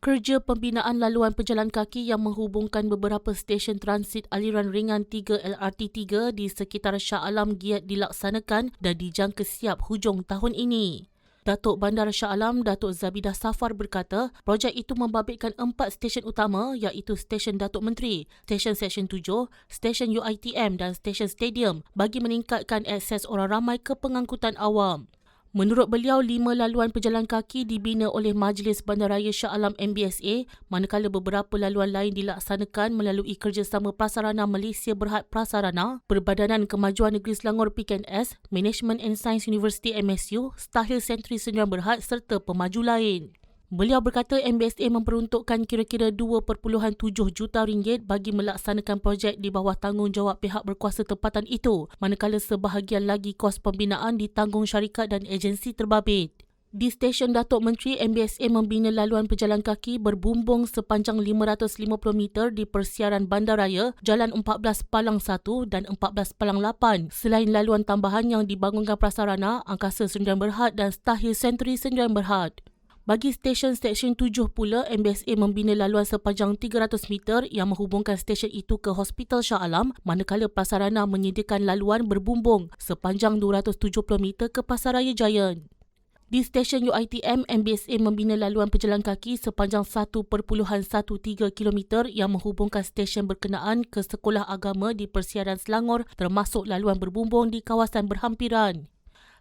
Kerja pembinaan laluan pejalan kaki yang menghubungkan beberapa stesen transit aliran ringan 3 LRT 3 di sekitar Shah Alam giat dilaksanakan dan dijangka siap hujung tahun ini. Datuk Bandar Shah Alam, Datuk Zabidah Safar berkata, projek itu membabitkan 4 stesen utama iaitu Stesen Datuk Menteri, Stesen Seksyen 7, Stesen UiTM dan Stesen Stadium bagi meningkatkan akses orang ramai ke pengangkutan awam. Menurut beliau, 5 laluan pejalan kaki dibina oleh Majlis Bandaraya Shah Alam MBSA, manakala beberapa laluan lain dilaksanakan melalui kerjasama Prasarana Malaysia Berhad Prasarana, Perbadanan Kemajuan Negeri Selangor PKNS, Management and Science University MSU, Starhill Sentry Sdn Bhd serta pemaju lain. Beliau berkata MBSA memperuntukkan kira-kira 2.7 juta ringgit bagi melaksanakan projek di bawah tanggungjawab pihak berkuasa tempatan itu, manakala sebahagian lagi kos pembinaan ditanggung syarikat dan agensi terbabit. Di Stesen Datuk Menteri, MBSA membina laluan pejalan kaki berbumbung sepanjang 550 meter di persiaran bandaraya, Jalan 14 Palang 1 dan 14 Palang 8, selain laluan tambahan yang dibangunkan Prasarana, Angkasa Sdn Bhd dan Starhill Sentry Sdn Bhd. Bagi stesen Seksyen 7 pula, MBSA membina laluan sepanjang 300 meter yang menghubungkan stesen itu ke Hospital Shah Alam, manakala Prasarana menyediakan laluan berbumbung sepanjang 270 meter ke Pasaraya Giant. Di stesen UiTM, MBSA membina laluan pejalan kaki sepanjang 1.13 km yang menghubungkan stesen berkenaan ke sekolah agama di Persiaran Selangor termasuk laluan berbumbung di kawasan berhampiran.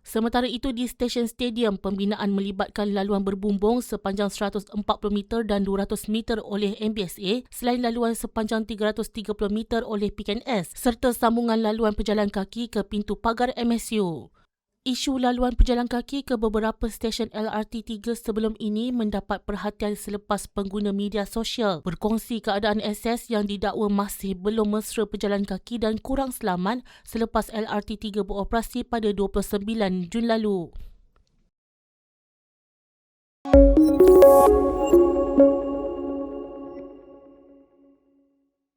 Sementara itu, di Stesen Stadium, pembinaan melibatkan laluan berbumbung sepanjang 140 meter dan 200 meter oleh MBSA selain laluan sepanjang 330 meter oleh PKNS serta sambungan laluan pejalan kaki ke pintu pagar MSU. Isu laluan pejalan kaki ke beberapa stesen LRT 3 sebelum ini mendapat perhatian selepas pengguna media sosial berkongsi keadaan akses yang didakwa masih belum mesra pejalan kaki dan kurang selamat selepas LRT 3 beroperasi pada 29 Jun lalu.